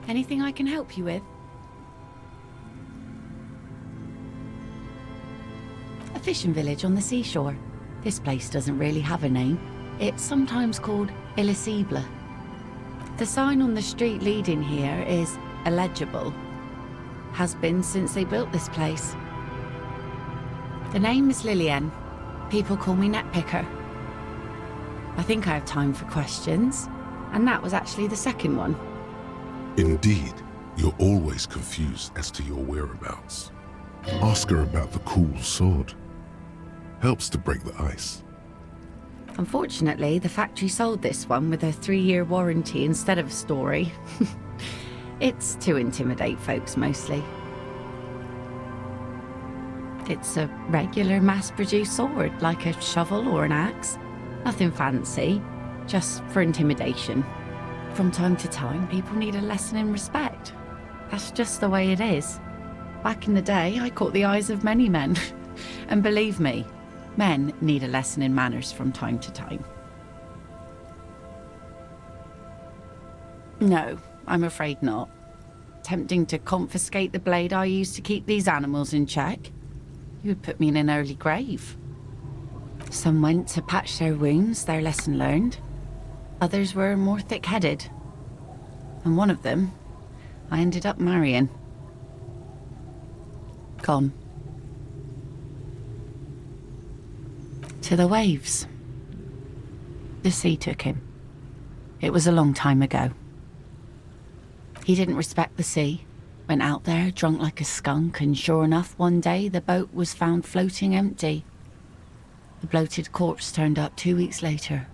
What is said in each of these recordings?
Anything I can help you with? A fishing village on the seashore. This place doesn't really have a name. It's sometimes called Elysium. The sign on the street leading here is illegible. Has been since they built this place. The name is Lillian. People call me Netpicker. I think I have time for questions, and that was actually the second one. Indeed, you're always confused as to your whereabouts. Ask her about the cool sword. Helps to break the ice. Unfortunately, the factory sold this one with a 3-year warranty instead of a story. It's to intimidate folks mostly. It's a regular mass-produced sword, like a shovel or an axe. Nothing fancy, just for intimidation. From time to time, people need a lesson in respect. That's just the way it is. Back in the day, I caught the eyes of many men. And believe me, men need a lesson in manners from time to time. No, I'm afraid not. Tempting to confiscate the blade I used to keep these animals in check. You would put me in an early grave. Some went to patch their wounds, their lesson learned. Others were more thick-headed. And one of them, I ended up marrying. Gone. To the waves. The sea took him. It was a long time ago. He didn't respect the sea. Went out there drunk like a skunk, and sure enough, one day the boat was found floating empty. The bloated corpse turned up 2 weeks later.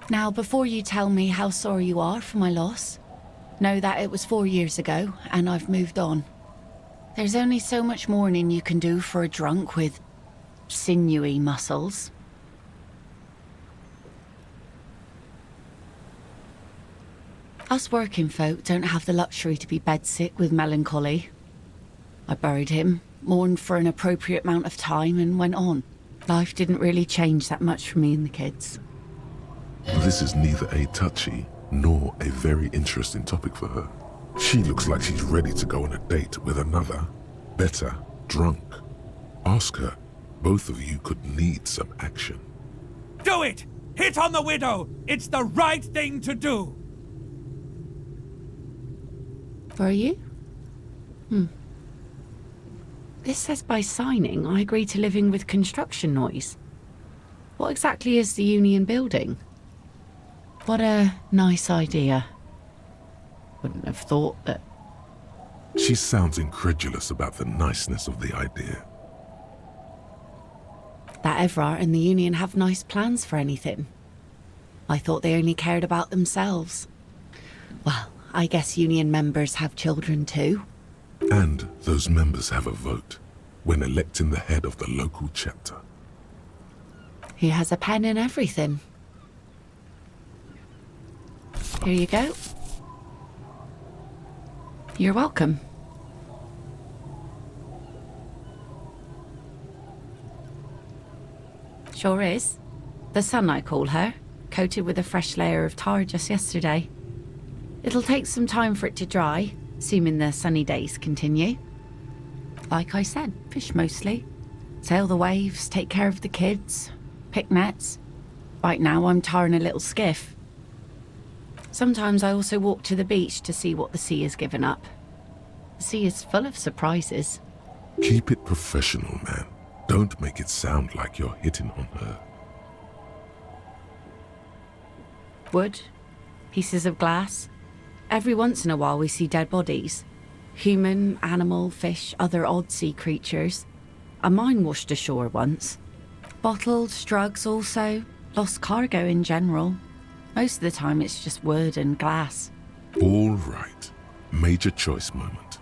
Now, before you tell me how sorry you are for my loss, know that it was 4 years ago, and I've moved on. There's only so much mourning you can do for a drunk with sinewy muscles. Us working folk don't have the luxury to be bedsick with melancholy. I buried him, mourned for an appropriate amount of time, and went on. Life didn't really change that much for me and the kids. This is neither a touchy nor a very interesting topic for her. She looks like she's ready to go on a date with another, better, drunk. Ask her. Both of you could need some action. Do it! Hit on the widow! It's the right thing to do! For you? This says by signing, I agree to living with construction noise. What exactly is the union building? What a nice idea. Wouldn't have thought that... She sounds incredulous about the niceness of the idea. That Evrart and the union have nice plans for anything. I thought they only cared about themselves. Well, I guess union members have children too. And those members have a vote when electing the head of the local chapter. He has a pen and everything. Here you go. You're welcome. Sure is. The sun, I call her, coated with a fresh layer of tar just yesterday. It'll take some time for it to dry, assuming the sunny days continue. Like I said, fish mostly. Sail the waves, take care of the kids, pick nets. Right now I'm tarring a little skiff. Sometimes I also walk to the beach to see what the sea has given up. The sea is full of surprises. Keep it professional, man. Don't make it sound like you're hitting on her. Wood, pieces of glass. Every once in a while we see dead bodies. Human, animal, fish, other odd sea creatures. A mine washed ashore once. Bottles, drugs also. Lost cargo in general. Most of the time it's just wood and glass. All right. Major choice moment.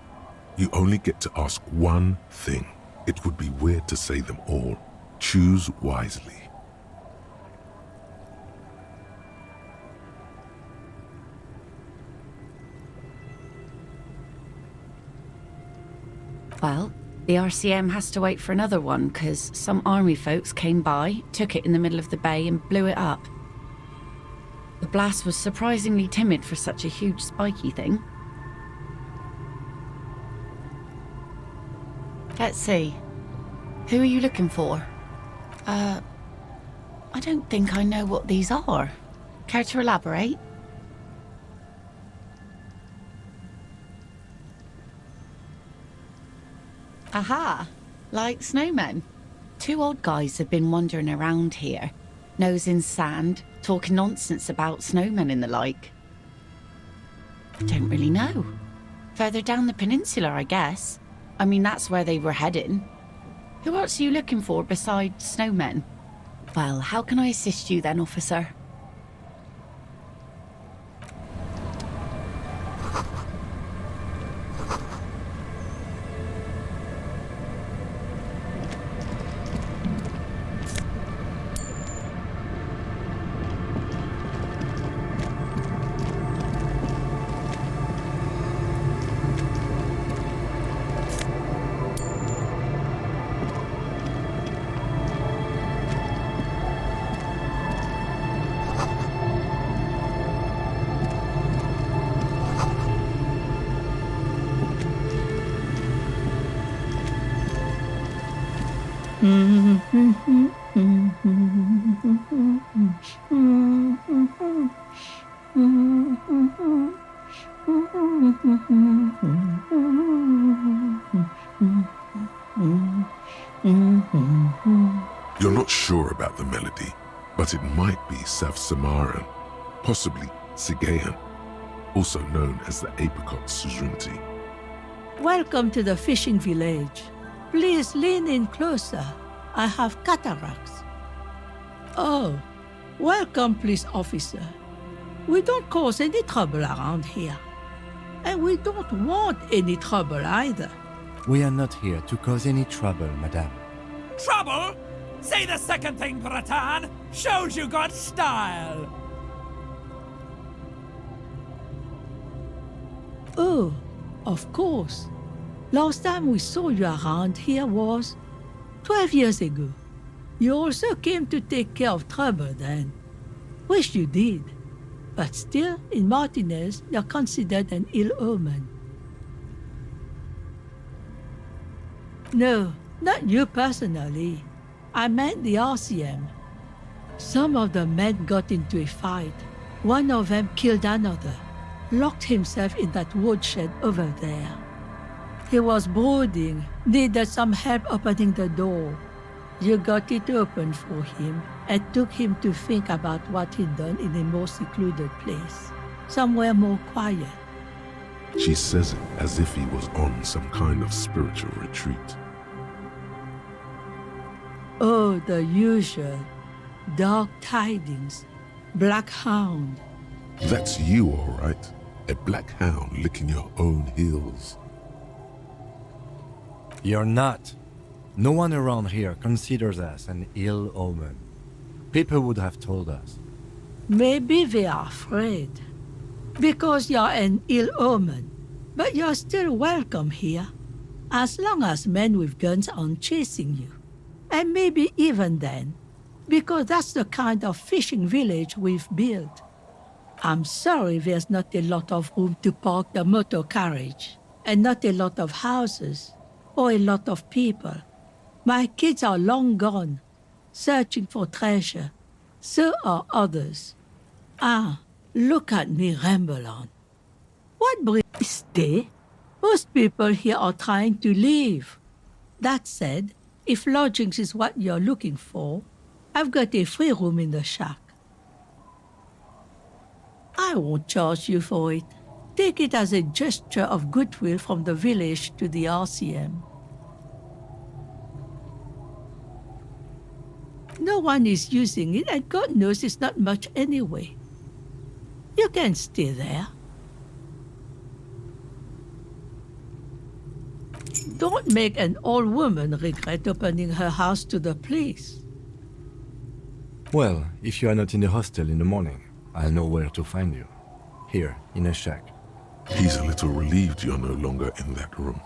You only get to ask one thing. It would be weird to say them all. Choose wisely. Well, the RCM has to wait for another one because some army folks came by, took it in the middle of the bay and blew it up. The blast was surprisingly timid for such a huge spiky thing. Let's see. Who are you looking for? I don't think I know what these are. Care to elaborate? Aha! Like snowmen. Two old guys have been wandering around here, nose in sand, talking nonsense about snowmen and the like. Don't really know. Further down the peninsula, I guess. I mean, that's where they were heading. Who else are you looking for besides snowmen? Well, how can I assist you then, officer? You're not sure about the melody, but it might be South Samaran, possibly Sigayan, also known as the apricot suzerainty. Welcome to the fishing village. Please lean in closer. I have cataracts. Oh, welcome, police officer. We don't cause any trouble around here. And we don't want any trouble either. We are not here to cause any trouble, madame. Trouble? Say the second thing, Bratan. Shows you got style. Oh, of course. Last time we saw you around here was 12 years ago. You also came to take care of trouble then. Wish you did. But still, in Martinez, you're considered an ill omen. No, not you personally. I meant the RCM. Some of the men got into a fight. One of them killed another, locked himself in that woodshed over there. He was brooding, needed some help opening the door. You got it open for him and took him to think about what he'd done in a more secluded place, somewhere more quiet. She says it as if he was on some kind of spiritual retreat. Oh, the usual. Dark tidings. Black hound. That's you, all right. A black hound licking your own heels. You're not. No one around here considers us an ill omen. People would have told us. Maybe they are afraid. Because you're an ill omen. But you're still welcome here. As long as men with guns aren't chasing you. And maybe even then. Because that's the kind of fishing village we've built. I'm sorry there's not a lot of room to park the motor carriage. And not a lot of houses. Or a lot of people. My kids are long gone, searching for treasure. So are others. Ah, look at me ramble on. What brings me stay? Most people here are trying to leave. That said, if lodgings is what you're looking for, I've got a free room in the shack. I won't charge you for it. Take it as a gesture of goodwill from the village to the RCM. No one is using it, and God knows it's not much anyway. You can stay there. Don't make an old woman regret opening her house to the police. Well, if you are not in the hostel in the morning, I'll know where to find you. Here, in a shack. He's a little relieved you're no longer in that room.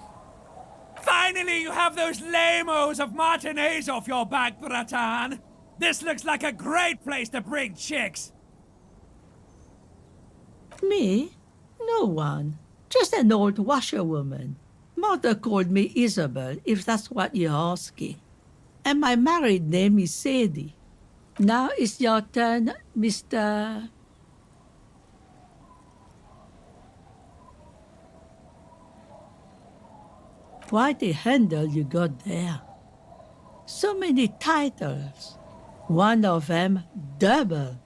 Finally, you have those lamos of Martinez off your back, Bratan. This looks like a great place to bring chicks. Me? No one. Just an old washerwoman. Mother called me Isabel, if that's what you're asking. And my married name is Sadie. Now it's your turn, Mr. Quite a handle you got there. So many titles. One of them double.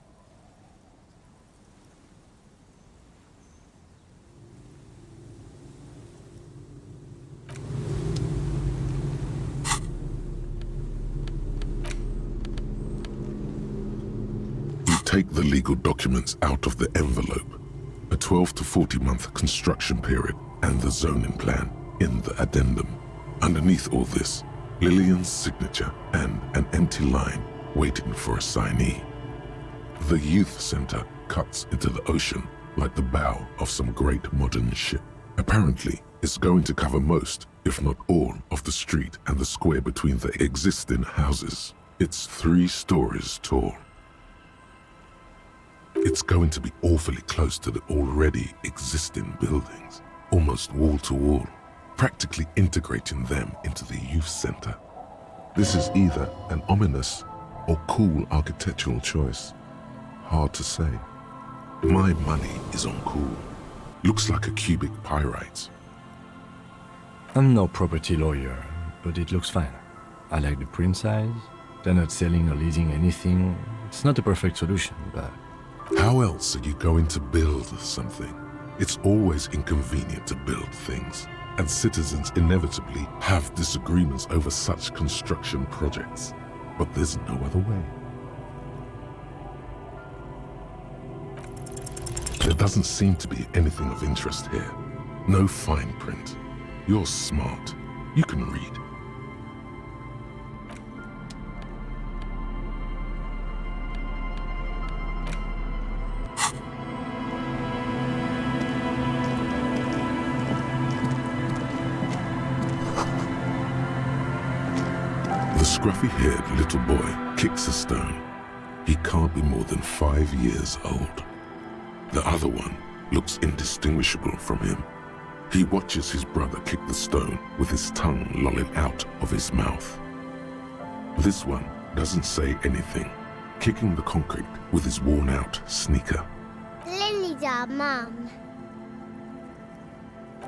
Take the legal documents out of the envelope. A 12 to 40 month construction period and the zoning plan in the addendum. Underneath all this, Lillian's signature and an empty line waiting for a signee. The youth center cuts into the ocean like the bow of some great modern ship. Apparently, it's going to cover most, if not all, of the street and the square between the existing houses. It's 3 stories tall. It's going to be awfully close to the already existing buildings, almost wall to wall, practically integrating them into the youth center. This is either an ominous or cool architectural choice. Hard to say. My money is on cool. Looks like a cubic pyrite. I'm no property lawyer, but it looks fine. I like the print size. They're not selling or leasing anything. It's not a perfect solution, but... How else are you going to build something? It's always inconvenient to build things, and citizens inevitably have disagreements over such construction projects. But there's no other way. There doesn't seem to be anything of interest here. No fine print. You're smart. You can read. The scruffy-haired little boy kicks a stone. He can't be more than 5 years old. The other one looks indistinguishable from him. He watches his brother kick the stone with his tongue lolling out of his mouth. This one doesn't say anything, kicking the concrete with his worn-out sneaker. Lily's our mum.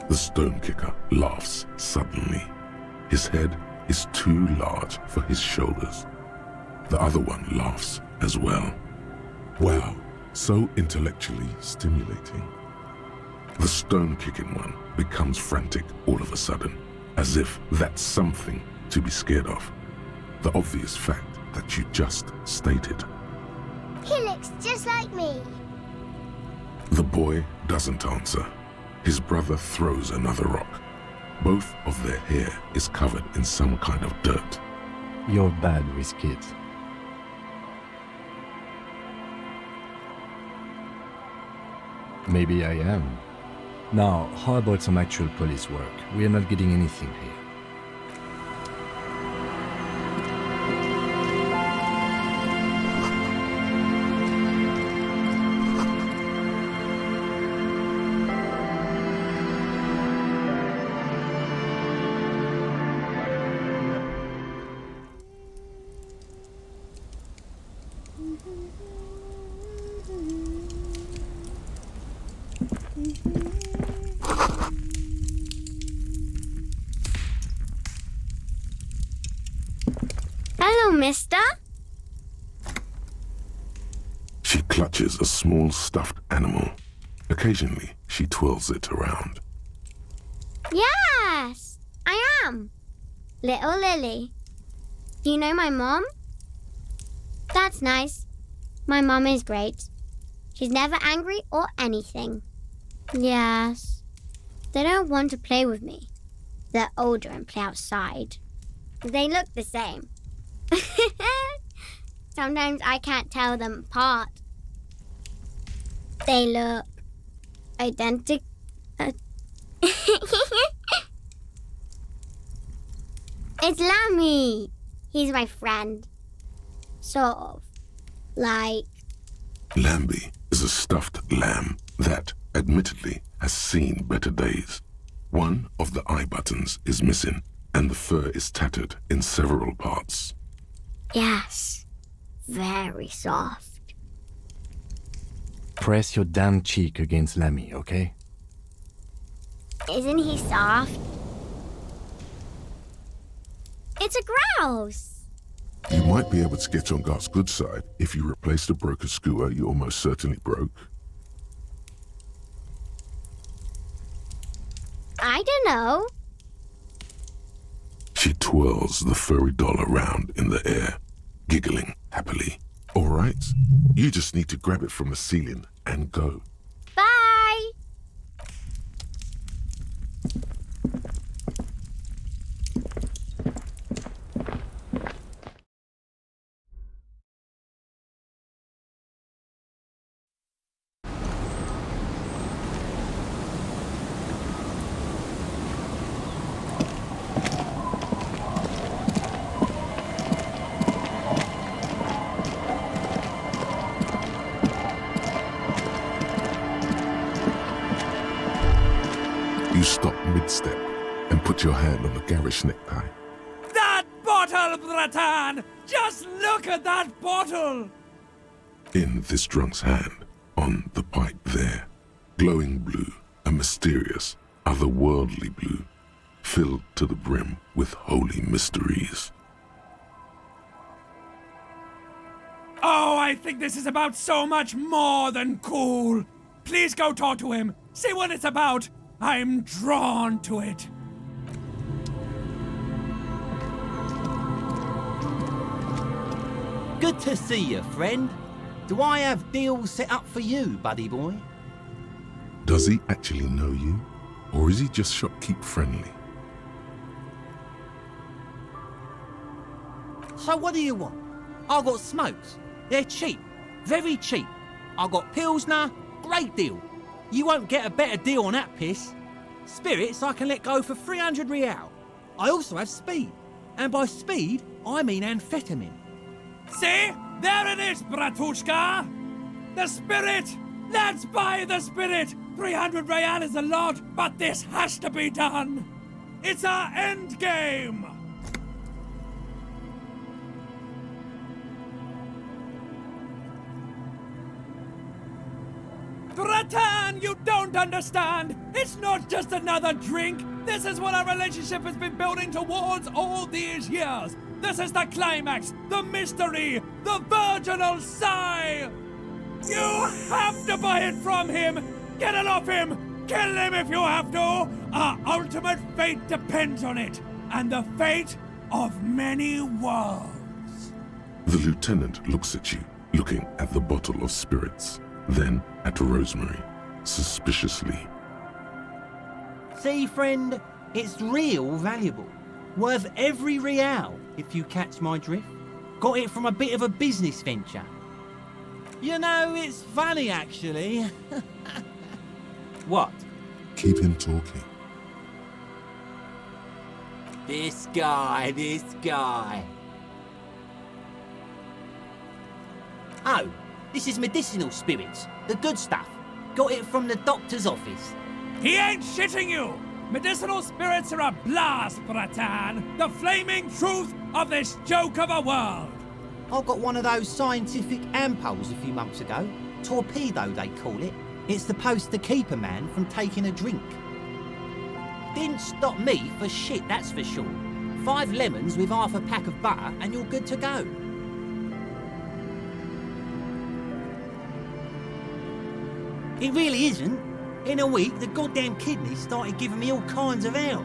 The stone kicker laughs suddenly. His head is too large for his shoulders. The other one laughs as well. Wow, so intellectually stimulating. The stone-kicking one becomes frantic all of a sudden, as if that's something to be scared of. The obvious fact that you just stated. He looks just like me. The boy doesn't answer. His brother throws another rock. Both of their hair is covered in some kind of dirt. You're bad with kids. Maybe I am. Now, how about some actual police work? We are not getting anything here. Hello, mister. She clutches a small stuffed animal. Occasionally, she twirls it around. Yes, I am. Little Lily. Do you know my mom? That's nice. My mom is great. She's never angry or anything. Yes. They don't want to play with me. They're older and play outside. They look the same. Sometimes I can't tell them apart. They look identical. It's Lammy. He's my friend. Sort of. Like... Lambie is a stuffed lamb that, admittedly, has seen better days. One of the eye buttons is missing, and the fur is tattered in several parts. Yes. Very soft. Press your damn cheek against Lammy, okay? Isn't he soft? It's a grouse. You might be able to get on Gart's good side if you replace the broken skewer you almost certainly broke. I don't know. She twirls the furry doll around in the air, giggling happily. All right, you just need to grab it from the ceiling and go. Bye. You stop mid-step and put your hand on the garish necktie. That bottle, Bratan! Just look at that bottle! In this drunk's hand, on the pipe there, glowing blue, a mysterious, otherworldly blue, filled to the brim with holy mysteries. Oh, I think this is about so much more than cool. Please go talk to him. See what it's about. I'm drawn to it. Good to see you, friend. Do I have deals set up for you, buddy boy? Does he actually know you, or is he just shopkeep friendly? So what do you want? I got smokes. They're cheap. Very cheap. I got Pilsner. Great deal. You won't get a better deal on that piss. Spirits I can let go for 300 real. I also have speed. And by speed, I mean amphetamine. See? There it is, Bratushka! The spirit! Let's buy the spirit! 300 real is a lot, but this has to be done! It's our end game! Bratan, you don't understand! It's not just another drink! This is what our relationship has been building towards all these years! This is the climax, the mystery, the virginal sigh! You have to buy it from him! Get it off him! Kill him if you have to! Our ultimate fate depends on it, and the fate of many worlds. The lieutenant looks at you, looking at the bottle of spirits, then at Rosemary, suspiciously. See, friend, it's real valuable. Worth every real, if you catch my drift. Got it from a bit of a business venture. You know, it's funny, actually. What? Keep him talking. This guy. Oh, this is medicinal spirits. The good stuff. Got it from the doctor's office. He ain't shitting you! Medicinal spirits are a blast, Bratan! The flaming truth of this joke of a world! I got one of those scientific ampoules a few months ago. Torpedo, they call it. It's supposed to keep a man from taking a drink. Didn't stop me for shit, that's for sure. 5 lemons with half a pack of butter and you're good to go. It really isn't. In a week, the goddamn kidneys started giving me all kinds of hell.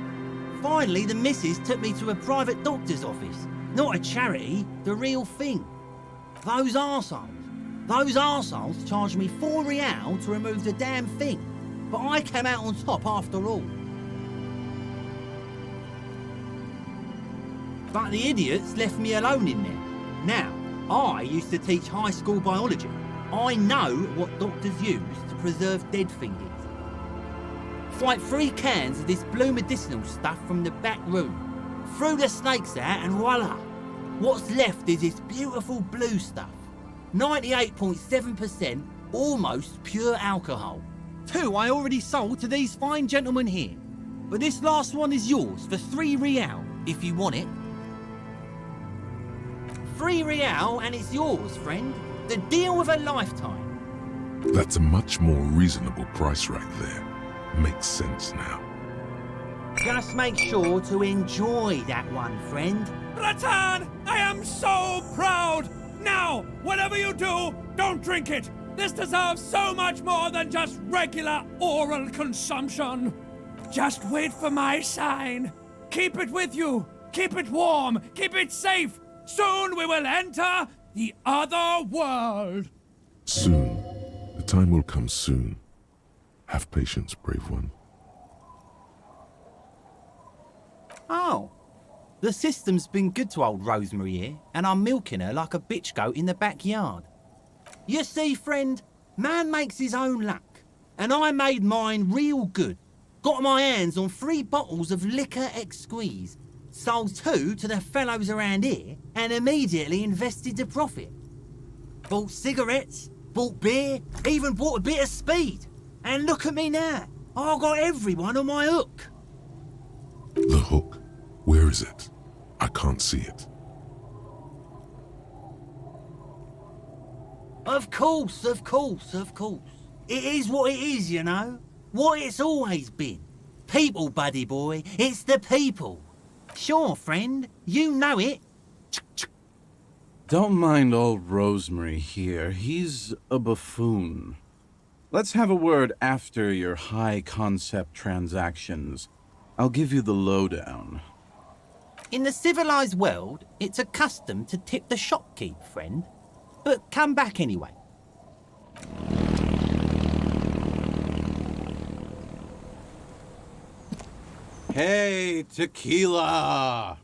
Finally, the missus took me to a private doctor's office. Not a charity, the real thing. Those arseholes charged me 4 real to remove the damn thing. But I came out on top after all. But the idiots left me alone in there. Now, I used to teach high school biology. I know what doctors use to preserve dead fingers. Fight 3 cans of this blue medicinal stuff from the back room. Threw the snakes out and voila! What's left is this beautiful blue stuff. 98.7% almost pure alcohol. 2 I already sold to these fine gentlemen here. but this last one is yours for 3 real, if you want it. 3 real and it's yours, friend. The deal of a lifetime. That's a much more reasonable price right there. Makes sense now. Just make sure to enjoy that one, friend. Ratan, I am so proud! Now, whatever you do, don't drink it! This deserves so much more than just regular oral consumption. Just wait for my sign. Keep it with you. Keep it warm. Keep it safe. Soon we will enter the other world. Soon. The time will come soon. Have patience, brave one. Oh. The system's been good to old Rosemary here, and I'm milking her like a bitch goat in the backyard. You see, friend, man makes his own luck, and I made mine real good. Got my hands on 3 bottles of liquor exquise, sold 2 to the fellows around here, and immediately invested the profit. Bought cigarettes, bought beer, even bought a bit of speed. And look at me now, I've got everyone on my hook. The hook. Where is it? I can't see it. Of course, of course, of course. It is what it is, you know. What it's always been. People, buddy boy. It's the people. Sure, friend. You know it. Don't mind old Rosemary here. He's a buffoon. Let's have a word after your high-concept transactions. I'll give you the lowdown. In the civilized world, it's a custom to tip the shopkeep, friend. But come back anyway. Hey, Tequila!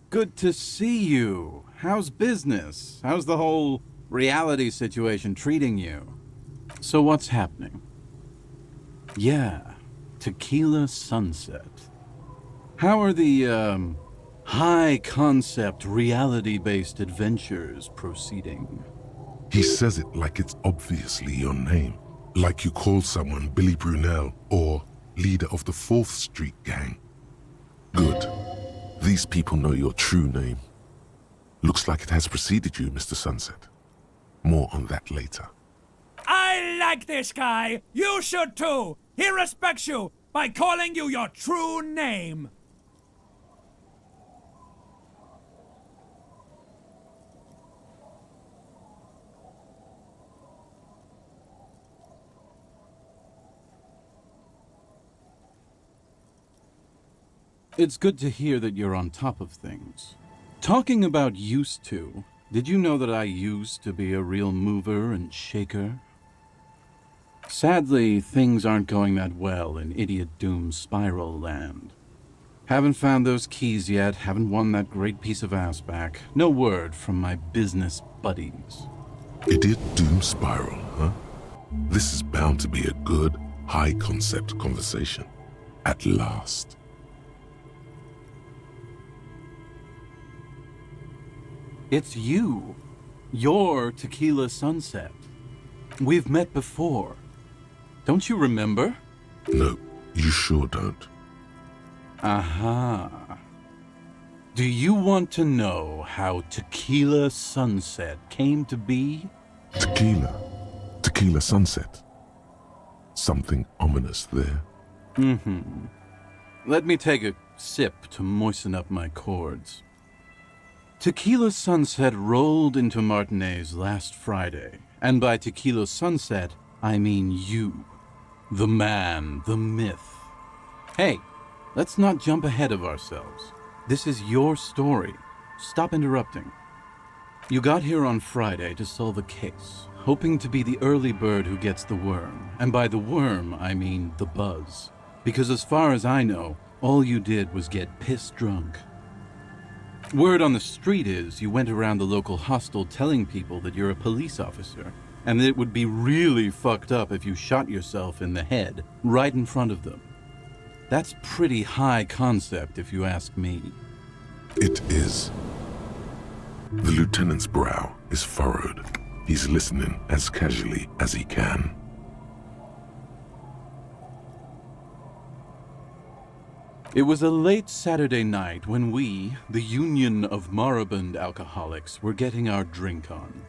Good to see you. How's business? How's the whole reality situation treating you? So what's happening? Yeah, Tequila Sunset. How are the, high-concept, reality-based adventures proceeding? He says it like it's obviously your name. Like you call someone Billy Brunel or leader of the 4th Street Gang. Good. These people know your true name. Looks like it has preceded you, Mr. Sunset. More on that later. I like this guy. You should too. He respects you by calling you your true name. It's good to hear that you're on top of things. Talking about used to, did you know that I used to be a real mover and shaker? Sadly, things aren't going that well in Idiot Doom Spiral Land. Haven't found those keys yet, haven't won that great piece of ass back. No word from my business buddies. Idiot Doom Spiral, huh? This is bound to be a good, high-concept conversation. At last. It's you. You're Tequila Sunset. We've met before. Don't you remember? No, you sure don't. Aha. Do you want to know how Tequila Sunset came to be? Tequila. Tequila Sunset. Something ominous there. Mm-hmm. Let me take a sip to moisten up my chords. Tequila Sunset rolled into Martinez last Friday, and by Tequila Sunset, I mean you. The man, the myth. Hey, let's not jump ahead of ourselves. This is your story. Stop interrupting. You got here on Friday to solve a case, hoping to be the early bird who gets the worm. And by the worm, I mean the buzz. Because as far as I know, all you did was get piss drunk. Word on the street is you went around the local hostel telling people that you're a police officer, and that it would be really fucked up if you shot yourself in the head right in front of them. That's pretty high concept, if you ask me. It is. The lieutenant's brow is furrowed. He's listening as casually as he can. It was a late Saturday night when we, the Union of Moribund Alcoholics, were getting our drink on.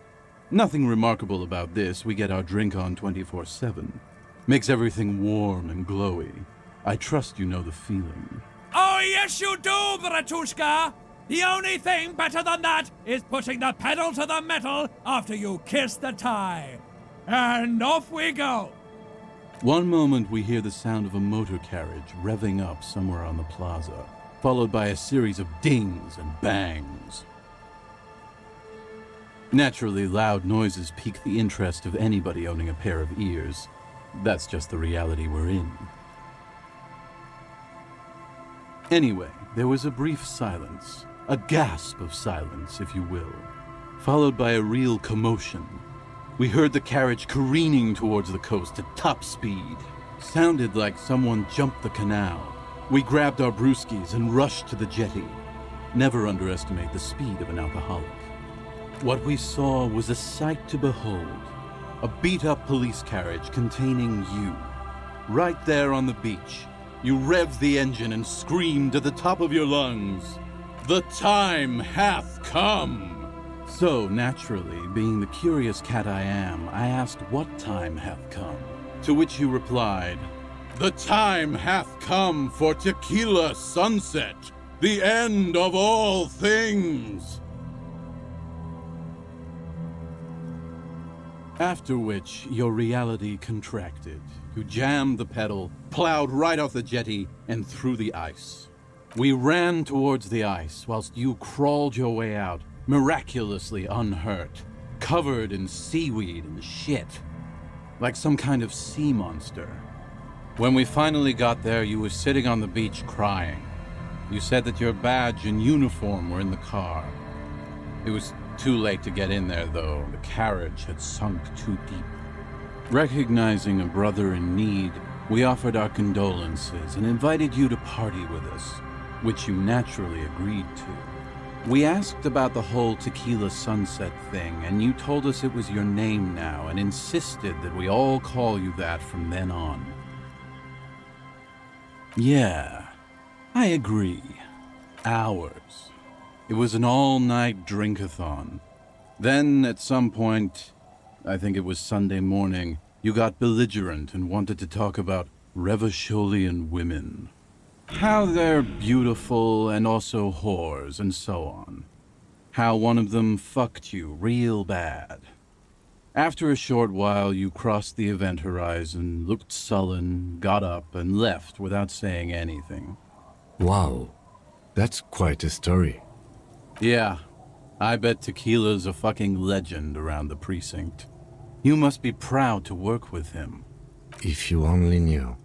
Nothing remarkable about this, we get our drink on 24/7. Makes everything warm and glowy. I trust you know the feeling. Oh, yes, you do, Bratushka! The only thing better than that is putting the pedal to the metal after you kiss the tie. And off we go! One moment we hear the sound of a motor carriage revving up somewhere on the plaza, followed by a series of dings and bangs. Naturally, loud noises pique the interest of anybody owning a pair of ears. That's just the reality we're in. Anyway, there was a brief silence, a gasp of silence, if you will, followed by a real commotion. We heard the carriage careening towards the coast at top speed. Sounded like someone jumped the canal. We grabbed our brewskis and rushed to the jetty. Never underestimate the speed of an alcoholic. What we saw was a sight to behold. A beat-up police carriage containing you. Right there on the beach. You revved the engine and screamed at the top of your lungs, "The time hath come!" So, naturally, being the curious cat I am, I asked what time hath come. To which you replied, "The time hath come for tequila sunset, the end of all things." After which, your reality contracted. You jammed the pedal, plowed right off the jetty, and through the ice. We ran towards the ice, whilst you crawled your way out, miraculously unhurt, covered in seaweed and shit, like some kind of sea monster. When we finally got there, you were sitting on the beach crying. You said that your badge and uniform were in the car. It was too late to get in there, though. The carriage had sunk too deep. Recognizing a brother in need, we offered our condolences and invited you to party with us, which you naturally agreed to. We asked about the whole tequila sunset thing, and you told us it was your name now and insisted that we all call you that from then on. Yeah, I agree. Hours. It was an all-night drink-a-thon. Then, at some point, I think it was Sunday morning, you got belligerent and wanted to talk about Revacholian women. How they're beautiful and also whores and so on. How one of them fucked you real bad. After a short while, you crossed the event horizon, looked sullen, got up, and left without saying anything. Wow, that's quite a story. Yeah, I bet Tequila's a fucking legend around the precinct. You must be proud to work with him. If you only knew.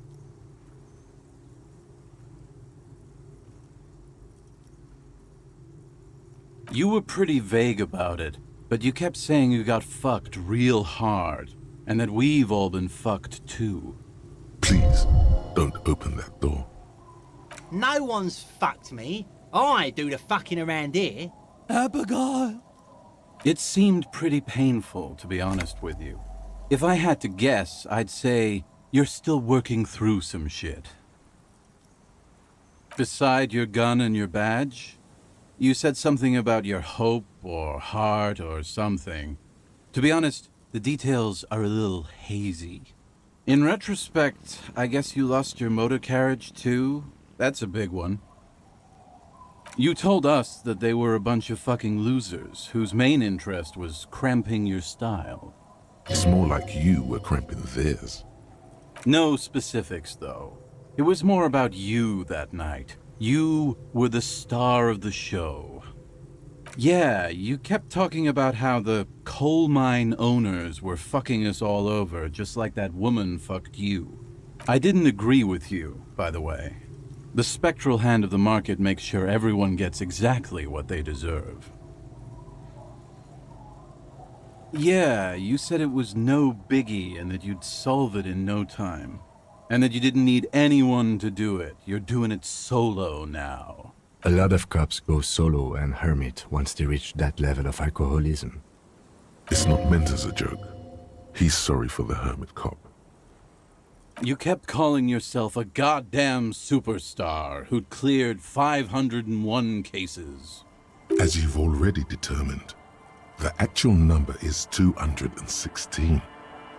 You were pretty vague about it, but you kept saying you got fucked real hard, and that we've all been fucked too. Please, don't open that door. No one's fucked me. I do the fucking around here. Abigail! It seemed pretty painful, to be honest with you. If I had to guess, I'd say you're still working through some shit. Beside your gun and your badge, you said something about your hope or heart or something. To be honest, the details are a little hazy. In retrospect, I guess you lost your motor carriage too? That's a big one. You told us that they were a bunch of fucking losers whose main interest was cramping your style. It's more like you were cramping theirs. No specifics, though. It was more about you that night. You were the star of the show. Yeah, you kept talking about how the coal mine owners were fucking us all over, just like that woman fucked you. I didn't agree with you, by the way. The spectral hand of the market makes sure everyone gets exactly what they deserve. Yeah, you said it was no biggie and that you'd solve it in no time. And that you didn't need anyone to do it. You're doing it solo now. A lot of cops go solo and hermit once they reach that level of alcoholism. It's not meant as a joke. He's sorry for the hermit cop. You kept calling yourself a goddamn superstar who'd cleared 501 cases. As you've already determined, the actual number is 216.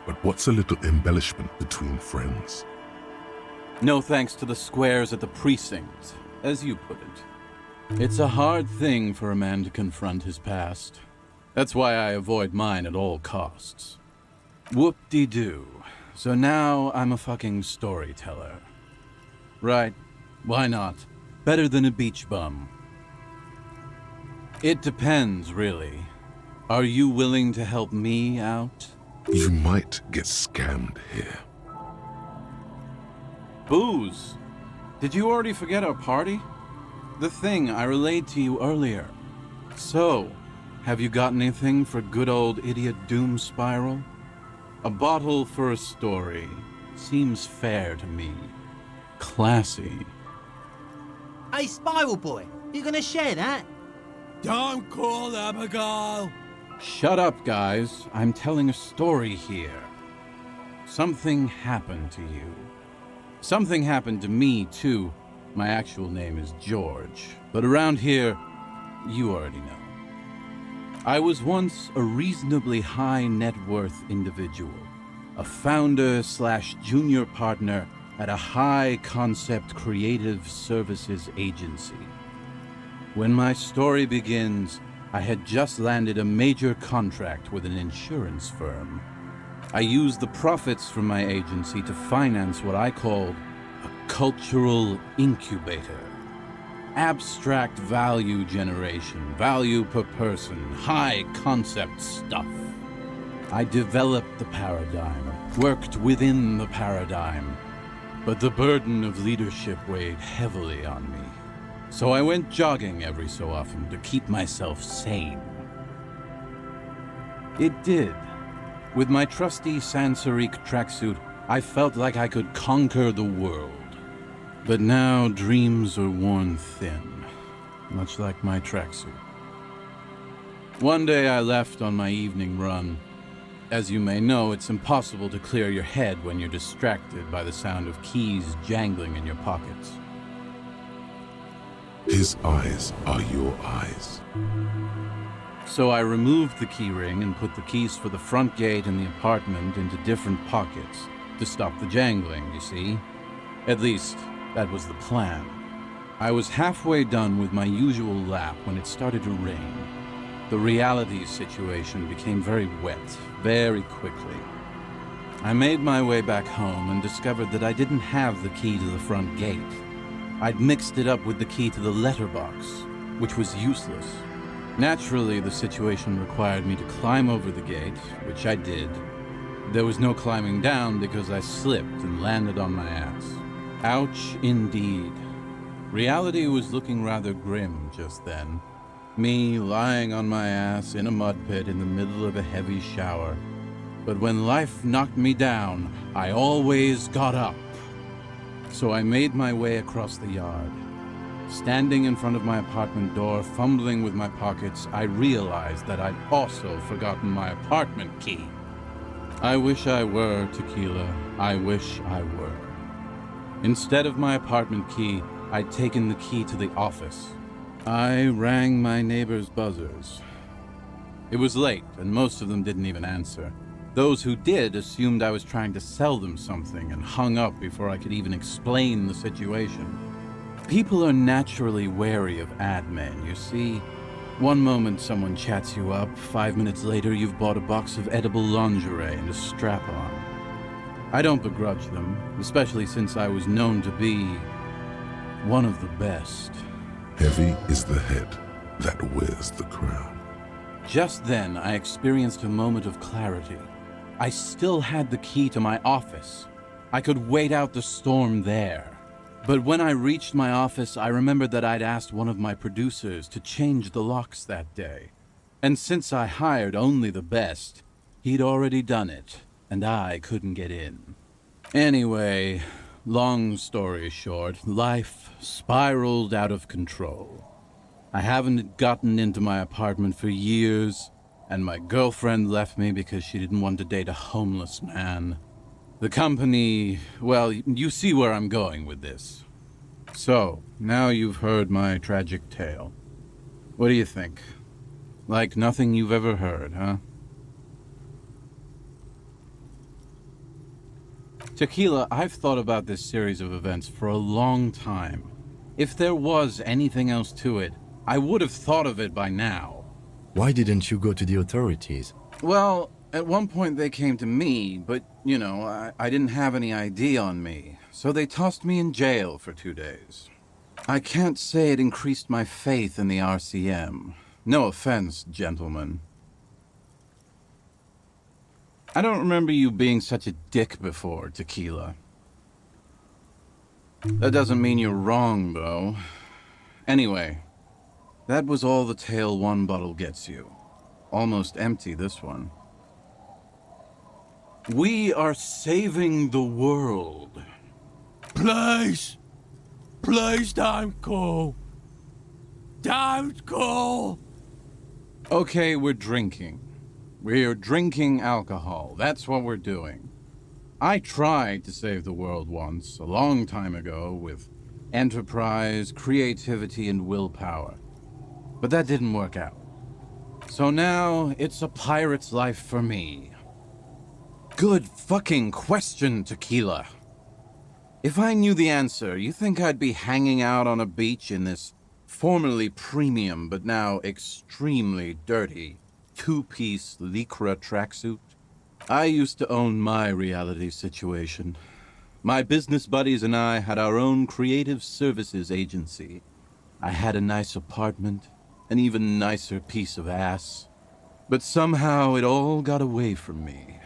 But what's a little embellishment between friends? No thanks to the squares at the precinct, as you put it. It's a hard thing for a man to confront his past. That's why I avoid mine at all costs. Whoop-de-doo. So now I'm a fucking storyteller. Right, why not? Better than a beach bum. It depends, really. Are you willing to help me out? You might get scammed here. Booze! Did you already forget our party? The thing I relayed to you earlier. So, have you got anything for good old idiot Doom Spiral? A bottle for a story. Seems fair to me. Classy. Hey, Spiral Boy, you gonna share that? Don't call Abigail! Shut up, guys. I'm telling a story here. Something happened to you. Something happened to me, too. My actual name is George, but around here, you already know. I was once a reasonably high net worth individual, a founder/junior partner at a high concept creative services agency. When my story begins, I had just landed a major contract with an insurance firm. I used the profits from my agency to finance what I called a cultural incubator. Abstract value generation, value per person, high concept stuff. I developed the paradigm, worked within the paradigm, but the burden of leadership weighed heavily on me. So I went jogging every so often to keep myself sane. It did. With my trusty Sansarique tracksuit, I felt like I could conquer the world. But now dreams are worn thin, much like my tracksuit. One day I left on my evening run. As you may know, it's impossible to clear your head when you're distracted by the sound of keys jangling in your pockets. His eyes are your eyes. So I removed the key ring and put the keys for the front gate and the apartment into different pockets to stop the jangling, you see? At least, that was the plan. I was halfway done with my usual lap when it started to rain. The reality situation became very wet, very quickly. I made my way back home and discovered that I didn't have the key to the front gate. I'd mixed it up with the key to the letterbox, which was useless. Naturally, the situation required me to climb over the gate, which I did. There was no climbing down because I slipped and landed on my ass. Ouch, indeed. Reality was looking rather grim just then. Me lying on my ass in a mud pit in the middle of a heavy shower. But when life knocked me down, I always got up. So I made my way across the yard. Standing in front of my apartment door, fumbling with my pockets, I realized that I'd also forgotten my apartment key. I wish I were, Tequila. I wish I were. Instead of my apartment key, I'd taken the key to the office. I rang my neighbors' buzzers. It was late, and most of them didn't even answer. Those who did assumed I was trying to sell them something and hung up before I could even explain the situation. People are naturally wary of ad men, you see. One moment someone chats you up, 5 minutes later you've bought a box of edible lingerie and a strap-on. I don't begrudge them, especially since I was known to be one of the best. Heavy is the head that wears the crown. Just then, I experienced a moment of clarity. I still had the key to my office. I could wait out the storm there. But when I reached my office, I remembered that I'd asked one of my producers to change the locks that day. And since I hired only the best, he'd already done it, and I couldn't get in. Anyway, long story short, life spiraled out of control. I haven't gotten into my apartment for years, and my girlfriend left me because she didn't want to date a homeless man. The company, well, you see where I'm going with this. So, now you've heard my tragic tale. What do you think? Like nothing you've ever heard, huh? Tequila, I've thought about this series of events for a long time. If there was anything else to it, I would have thought of it by now. Why didn't you go to the authorities? Well, at one point they came to me, but, you know, I didn't have any ID on me, so they tossed me in jail for 2 days. I can't say it increased my faith in the RCM. No offense, gentlemen. I don't remember you being such a dick before, Tequila. That doesn't mean you're wrong, though. Anyway, that was all the tale one bottle gets you. Almost empty, this one. We are saving the world. Please! Please don't call! Don't call! Okay, we're drinking. We're drinking alcohol. That's what we're doing. I tried to save the world once, a long time ago, with enterprise, creativity, and willpower. But that didn't work out. So now, it's a pirate's life for me. Good fucking question, Tequila. If I knew the answer, you think I'd be hanging out on a beach in this formerly premium but now extremely dirty two-piece Lycra tracksuit? I used to own my reality situation. My business buddies and I had our own creative services agency. I had a nice apartment, an even nicer piece of ass. But somehow it all got away from me.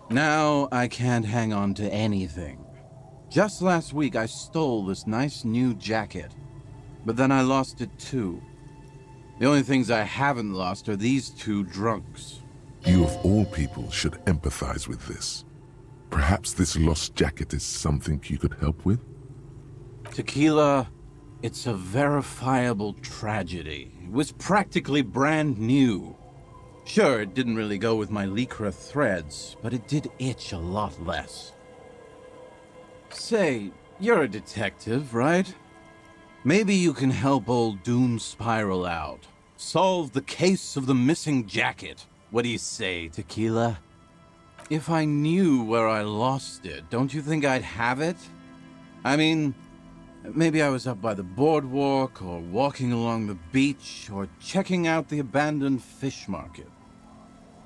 Now I can't hang on to anything. Just last week I stole this nice new jacket, but then I lost it too. The only things I haven't lost are these two drunks. You of all people should empathize with this. Perhaps this lost jacket is something you could help with? Tequila, it's a verifiable tragedy. It was practically brand new. Sure, it didn't really go with my Lycra threads, but it did itch a lot less. Say, you're a detective, right? Maybe you can help old Doom Spiral out. Solve the case of the missing jacket. What do you say, Tequila? If I knew where I lost it, don't you think I'd have it? I mean, maybe I was up by the boardwalk, or walking along the beach, or checking out the abandoned fish market.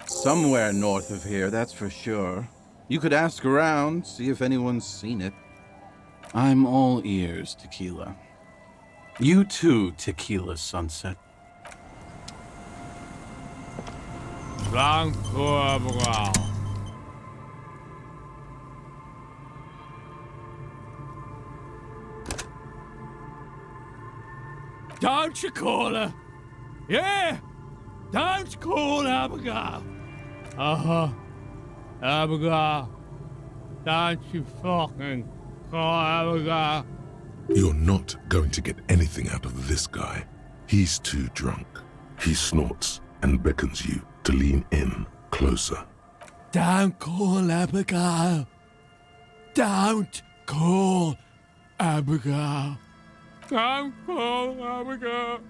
Somewhere north of here, that's for sure. You could ask around, see if anyone's seen it. I'm all ears, Tequila. You too, Tequila Sunset. Don't you call her? Yeah! Don't call Abigail! Uh-huh. Abigail. Don't you fucking call Abigail. You're not going to get anything out of this guy. He's too drunk. He snorts and beckons you to lean in closer. Don't call Abigail. Don't call Abigail. Don't call Abigail.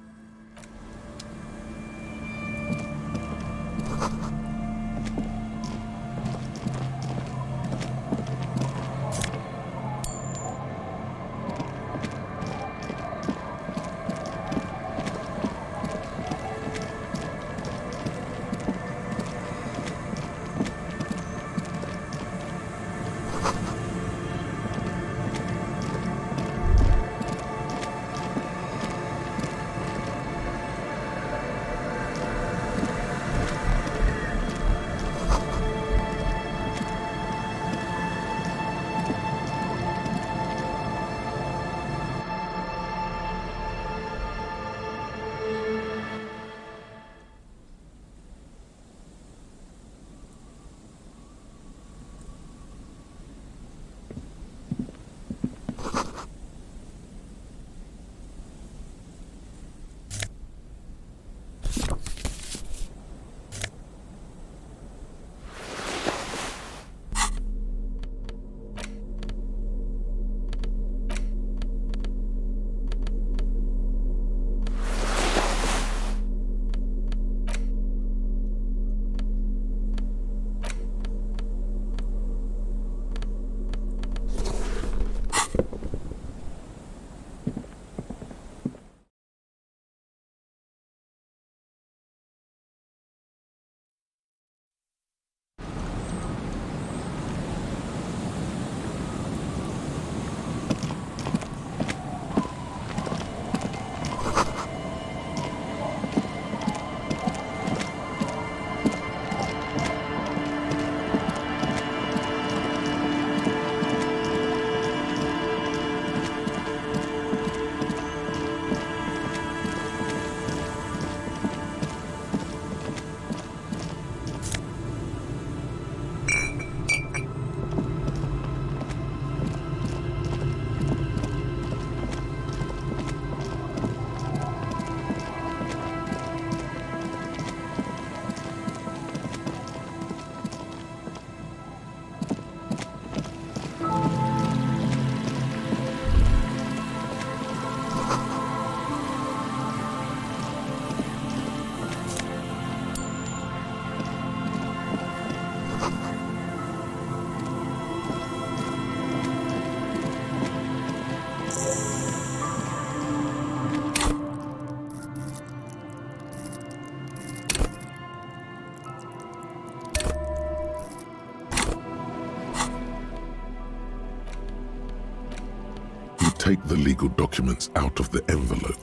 take the legal documents out of the envelope.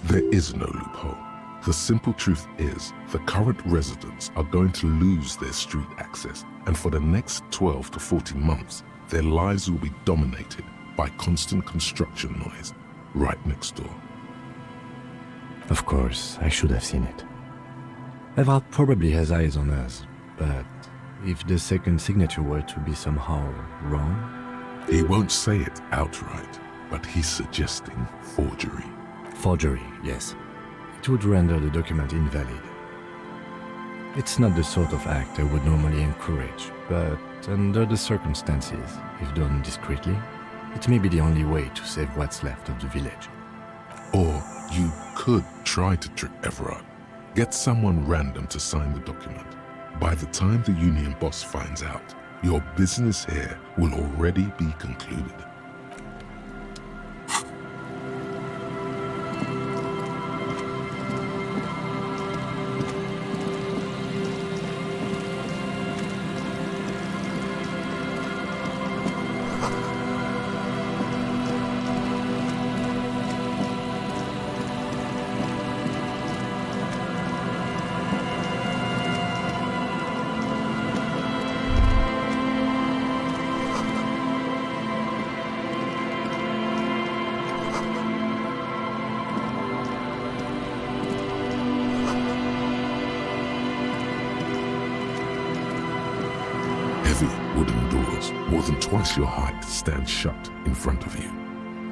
There is no loophole. The simple truth is, the current residents are going to lose their street access, and for the next 12 to 14 months, their lives will be dominated by constant construction noise right next door. Of course, I should have seen it. Evrart probably has eyes on us, but if the second signature were to be somehow wrong... He won't say it outright, but he's suggesting forgery. Forgery, yes. It would render the document invalid. It's not the sort of act I would normally encourage, but under the circumstances, if done discreetly, it may be the only way to save what's left of the village. Or you could try to trick Evrart. Get someone random to sign the document. By the time the union boss finds out, your business here will already be concluded. Heavy wooden doors, more than twice your height, stand shut in front of you.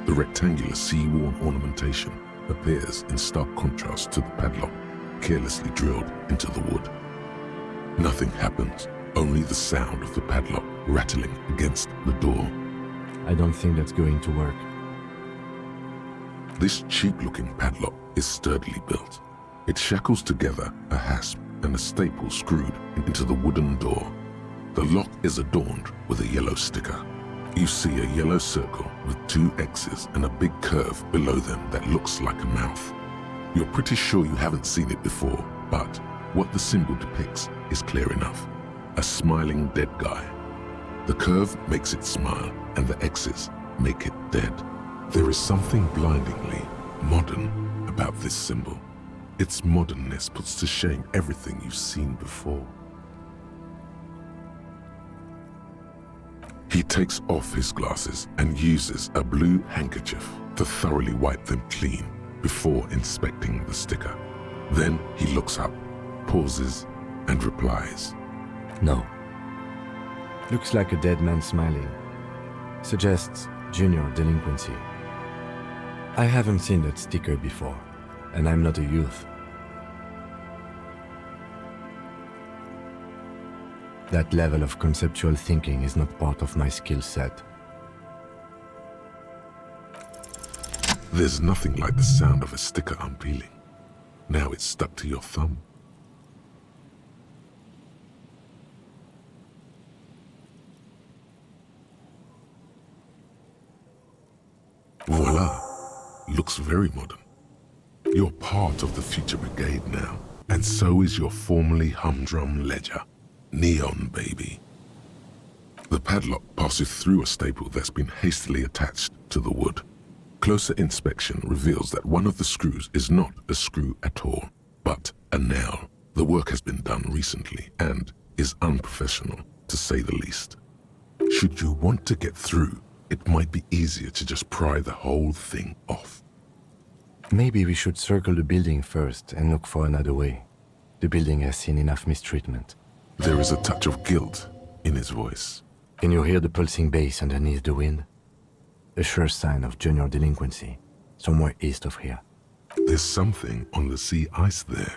The rectangular sea-worn ornamentation appears in stark contrast to the padlock, carelessly drilled into the wood. Nothing happens, only the sound of the padlock rattling against the door. I don't think that's going to work. This cheap-looking padlock is sturdily built. It shackles together a hasp and a staple screwed into the wooden door. The lock is adorned with a yellow sticker. You see a yellow circle with 2 X's and a big curve below them that looks like a mouth. You're pretty sure you haven't seen it before, but what the symbol depicts is clear enough. A smiling dead guy. The curve makes it smile, and the X's make it dead. There is something blindingly modern about this symbol. Its modernness puts to shame everything you've seen before. He takes off his glasses and uses a blue handkerchief to thoroughly wipe them clean before inspecting the sticker. Then he looks up, pauses, and replies. No. Looks like a dead man smiling. Suggests junior delinquency. I haven't seen that sticker before, and I'm not a youth. That level of conceptual thinking is not part of my skill set. There's nothing like the sound of a sticker unpeeling. Now it's stuck to your thumb. Voila! Looks very modern. You're part of the future brigade now, and so is your formerly humdrum ledger. Neon, baby. The padlock passes through a staple that's been hastily attached to the wood. Closer inspection reveals that one of the screws is not a screw at all, but a nail. The work has been done recently and is unprofessional, to say the least. Should you want to get through, it might be easier to just pry the whole thing off. Maybe we should circle the building first and look for another way. The building has seen enough mistreatment. There is a touch of guilt in his voice. Can you hear the pulsing bass underneath the wind? A sure sign of junior delinquency, somewhere east of here. There's something on the sea ice there.